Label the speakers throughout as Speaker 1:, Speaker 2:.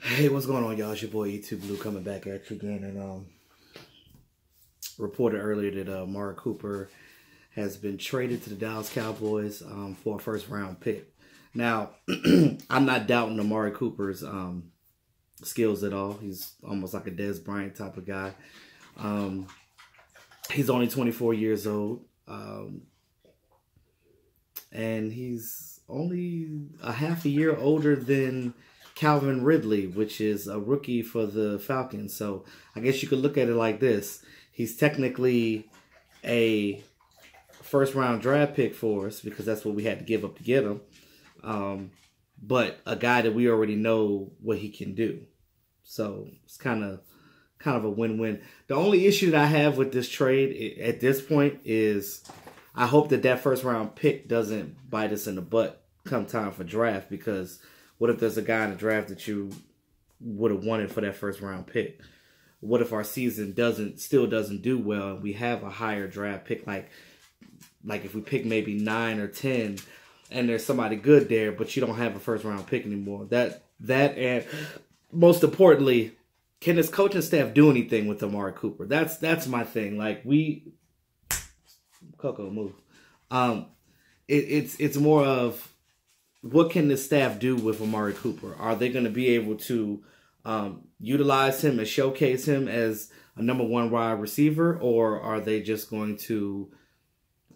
Speaker 1: Hey, what's going on, y'all? It's your boy E2 Blue coming back at you again, and reported earlier that Amari Cooper has been traded to the Dallas Cowboys for a first-round pick. Now, I'm not doubting Amari Cooper's skills at all. He's almost like a Dez Bryant type of guy. He's only 24 years old, and he's only a half a year older than Calvin Ridley, which is a rookie for the Falcons. So I guess you could look at it like this. He's technically a first-round draft pick for us because that's what we had to give up to get him. But a guy that we already know what he can do. So it's kind of a win-win. The only issue that I have with this trade at this point is I hope that first-round pick doesn't bite us in the butt come time for draft, because what if there's a guy in the draft that you would have wanted for that first-round pick? What if our season still doesn't do well and we have a higher draft pick, like if we pick maybe 9 or 10 and there's somebody good there, but you don't have a first-round pick anymore? That and most importantly, can this coaching staff do anything with Amari Cooper? That's my thing. Like, Coco, move. It's more of, what can the staff do with Amari Cooper? Are they going to be able to utilize him and showcase him as a number one wide receiver, or are they just going to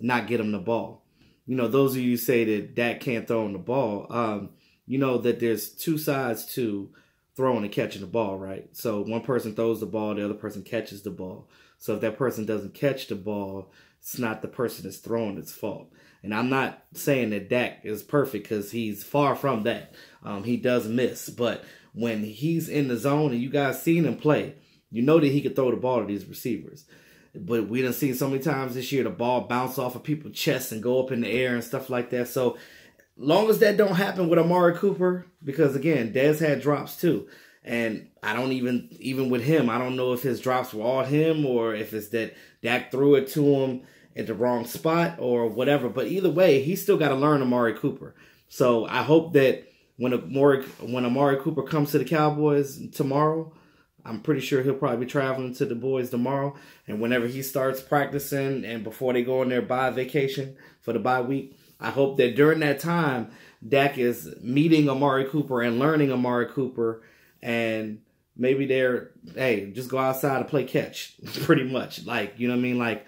Speaker 1: not get him the ball? You know, those of you who say that Dak can't throw him the ball, you know that there's two sides to throwing and catching the ball, right? So one person throws the ball, the other person catches the ball. So if that person doesn't catch the ball, it's not the person that's throwing its fault. And I'm not saying that Dak is perfect, because he's far from that. He does miss. But when he's in the zone and you guys seen him play, you know that he could throw the ball to these receivers. But we done seen so many times this year the ball bounce off of people's chests and go up in the air and stuff like that. So long as that don't happen with Amari Cooper, because again, Dez had drops too. And I don't even with him, I don't know if his drops were all him or if it's that Dak threw it to him at the wrong spot or whatever. But either way, he still got to learn Amari Cooper. So I hope that when Amari Cooper comes to the Cowboys tomorrow, I'm pretty sure he'll probably be traveling to the boys tomorrow. And whenever he starts practicing and before they go on their bye vacation for the bye week, I hope that during that time, Dak is meeting Amari Cooper and learning Amari Cooper. And maybe just go outside and play catch, pretty much. Like, you know what I mean? Like,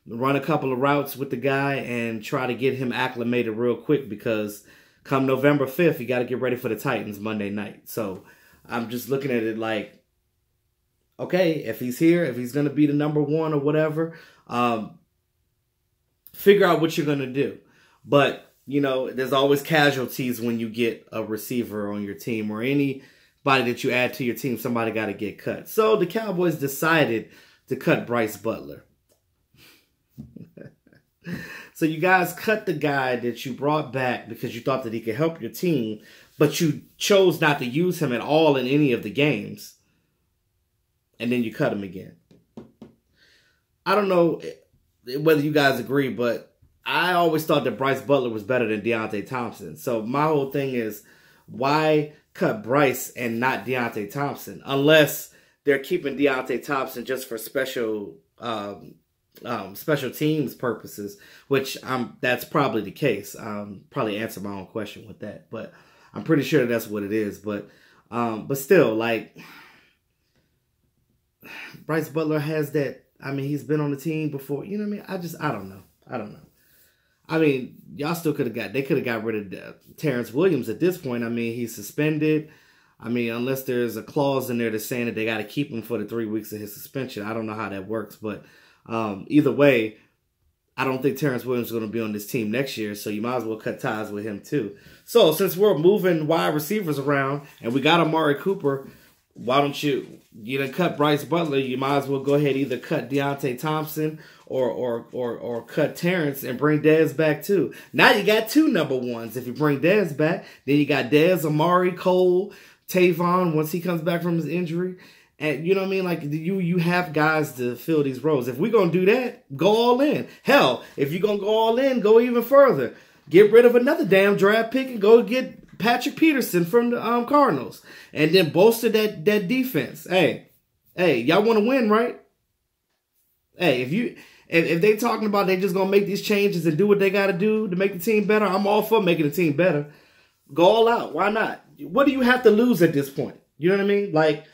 Speaker 1: run a couple of routes with the guy and try to get him acclimated real quick, because come November 5th, you got to get ready for the Titans Monday night. So I'm just looking at it like, okay, if he's here, if he's going to be the number one or whatever, figure out what you're going to do. But, you know, there's always casualties when you get a receiver on your team, or anybody that you add to your team, somebody got to get cut. So the Cowboys decided to cut Brice Butler. So you guys cut the guy that you brought back because you thought that he could help your team, but you chose not to use him at all in any of the games. And then you cut him again. I don't know whether you guys agree, but I always thought that Brice Butler was better than Deontay Thompson. So my whole thing is, why cut Brice and not Deontay Thompson? Unless they're keeping Deontay Thompson just for special teams purposes, which that's probably the case. Probably answer my own question with that, but I'm pretty sure that's what it is. But still, like, Brice Butler has that. I mean, he's been on the team before. You know what I mean? I don't know. I mean, y'all still could have they could have got rid of Terrence Williams at this point. I mean, he's suspended. I mean, unless there's a clause in there that's saying that they got to keep him for the 3 weeks of his suspension. I don't know how that works, but either way, I don't think Terrence Williams is going to be on this team next year, so you might as well cut ties with him too. So since we're moving wide receivers around and we got Amari Cooper, why don't you done cut Brice Butler? You might as well go ahead, either cut Deontay Thompson or cut Terrence and bring Dez back too. Now you got two number ones. If you bring Dez back, then you got Dez, Amari, Cole, Tavon once he comes back from his injury. And you know what I mean? Like, you have guys to fill these roles. If we're going to do that, go all in. Hell, if you're going to go all in, go even further. Get rid of another damn draft pick and go get Patrick Peterson from the Cardinals, and then bolster that defense. Hey, y'all want to win, right? Hey, if they talking about they just gonna make these changes and do what they got to do to make the team better, I'm all for making the team better. Go all out. Why not? What do you have to lose at this point? You know what I mean? Like,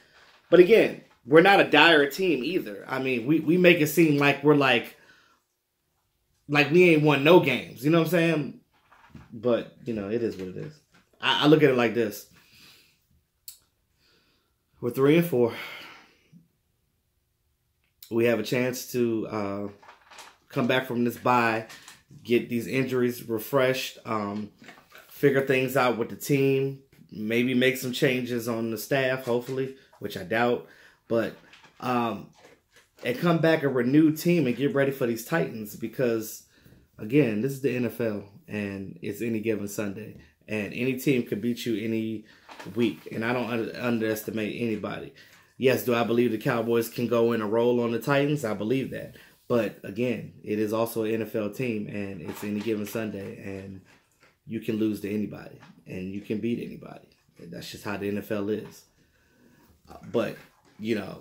Speaker 1: but again, we're not a dire team either. I mean, we make it seem like we're like we ain't won no games. You know what I'm saying? But, you know, it is what it is. I look at it like this. We're 3-4. We have a chance to come back from this bye, get these injuries refreshed, figure things out with the team, maybe make some changes on the staff, hopefully, which I doubt. But and come back a renewed team and get ready for these Titans because, again, this is the NFL and it's any given Sunday. And any team could beat you any week. And I don't underestimate anybody. Yes, do I believe the Cowboys can go in a roll on the Titans? I believe that. But, again, it is also an NFL team, and it's any given Sunday, and you can lose to anybody, and you can beat anybody. That's just how the NFL is. But, you know,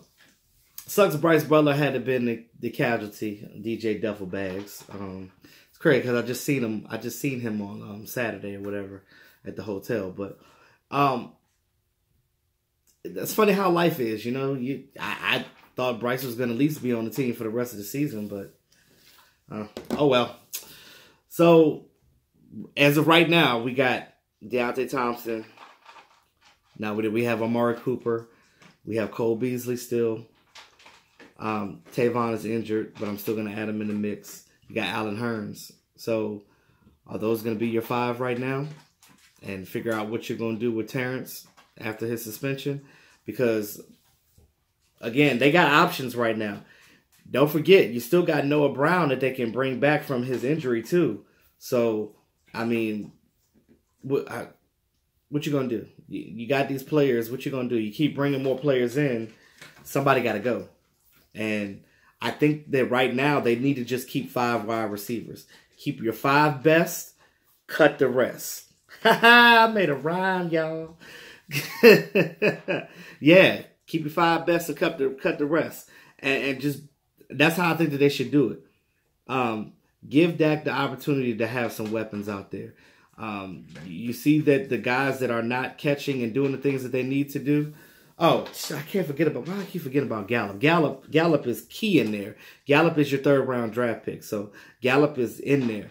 Speaker 1: sucks Brice Butler had to been the casualty, DJ Duffel Bags. It's crazy because I just seen him on Saturday or whatever at the hotel. But that's funny how life is, you know. I thought Brice was going to at least be on the team for the rest of the season, but oh well. So as of right now, we got Deontay Thompson. Now we have Amari Cooper. We have Cole Beasley still. Tavon is injured, but I'm still going to add him in the mix. You got Allen Hurns. So are those going to be your 5 right now? And figure out what you're going to do with Terrence after his suspension. Because, again, they got options right now. Don't forget, you still got Noah Brown that they can bring back from his injury too. So, I mean, what you going to do? You got these players. What you going to do? You keep bringing more players in. Somebody got to go. And I think that right now they need to just keep 5 wide receivers. Keep your 5 best. Cut the rest. I made a rhyme, y'all. Yeah, keep your 5 best and cut the rest. And just that's how I think that they should do it. Give Dak the opportunity to have some weapons out there. You see that the guys that are not catching and doing the things that they need to do. Oh, I can't forget about. Why I keep forgetting about Gallup? Gallup is key in there. Gallup is your 3rd round draft pick, so Gallup is in there,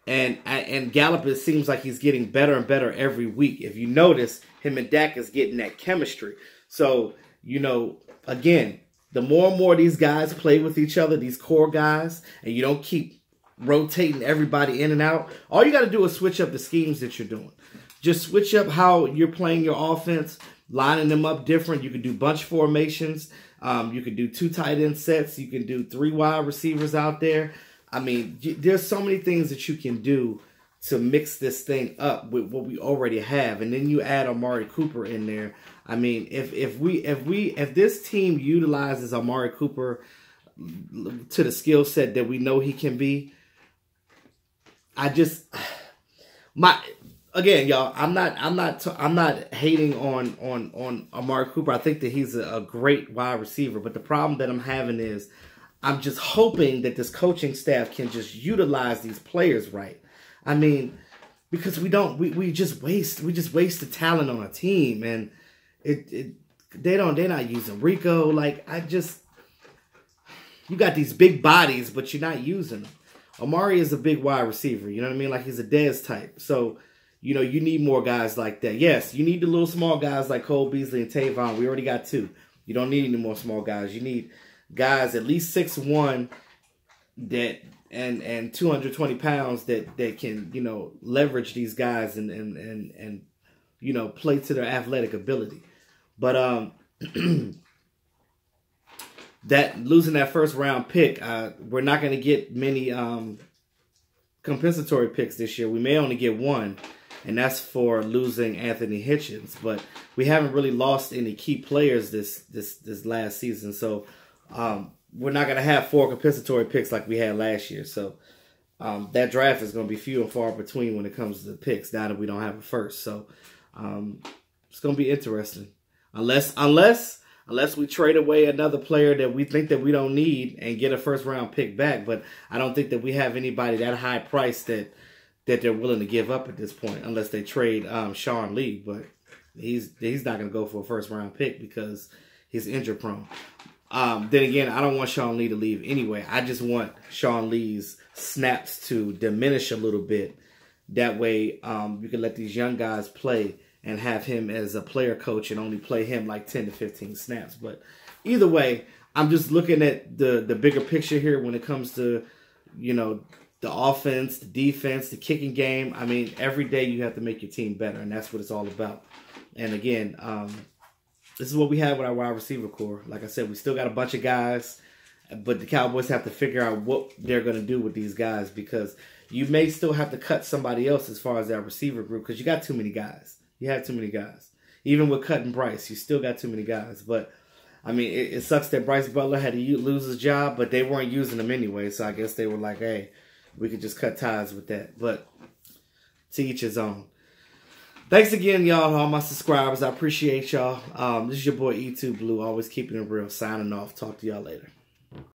Speaker 1: and Gallup it seems like he's getting better and better every week. If you notice, him and Dak is getting that chemistry. So you know, again, the more and more these guys play with each other, these core guys, and you don't keep rotating everybody in and out. All you got to do is switch up the schemes that you're doing. Just switch up how you're playing your offense. Lining them up different. You can do bunch formations. You can do 2 tight end sets. You can do 3 wide receivers out there. I mean, there's so many things that you can do to mix this thing up with what we already have. And then you add Amari Cooper in there. I mean, if this team utilizes Amari Cooper to the skill set that we know he can be, again, y'all, I'm not hating on Amari Cooper. I think that he's a great wide receiver, but the problem that I'm having is I'm just hoping that this coaching staff can just utilize these players right. I mean, because we just waste the talent on a team, and they're not using Rico. Like, you got these big bodies, but you're not using them. Amari is a big wide receiver, you know what I mean? Like, he's a Dez type. So, you know, you need more guys like that. Yes, you need the little small guys like Cole Beasley and Tavon. We already got 2. You don't need any more small guys. You need guys at least 6'1" that and 220 pounds that can, you know, leverage these guys and you know, play to their athletic ability. But that losing that 1st round pick, we're not going to get many compensatory picks this year. We may only get 1. And that's for losing Anthony Hitchens. But we haven't really lost any key players this last season. So we're not going to have 4 compensatory picks like we had last year. So that draft is going to be few and far between when it comes to the picks now that we don't have a 1st. So It's going to be interesting. Unless we trade away another player that we think that we don't need and get a first-round pick back. But I don't think that we have anybody that high price that they're willing to give up at this point, unless they trade Sean Lee. But he's not going to go for a first-round pick because he's injury-prone. Then again, I don't want Sean Lee to leave anyway. I just want Sean Lee's snaps to diminish a little bit. That way, you can let these young guys play and have him as a player coach and only play him like 10 to 15 snaps. But either way, I'm just looking at the bigger picture here when it comes to, you know, the offense, the defense, the kicking game. I mean, every day you have to make your team better, and that's what it's all about. And again, this is what we have with our wide receiver core. Like I said, we still got a bunch of guys, but the Cowboys have to figure out what they're going to do with these guys, because you may still have to cut somebody else as far as that receiver group, because you got too many guys. You have too many guys. Even with cutting Brice, you still got too many guys. But, I mean, it sucks that Brice Butler had to lose his job, but they weren't using him anyway, so I guess they were like, hey, we could just cut ties with that. But to each his own. Thanks again, y'all, all my subscribers. I appreciate y'all. This is your boy E2 Blue, always keeping it real. Signing off. Talk to y'all later.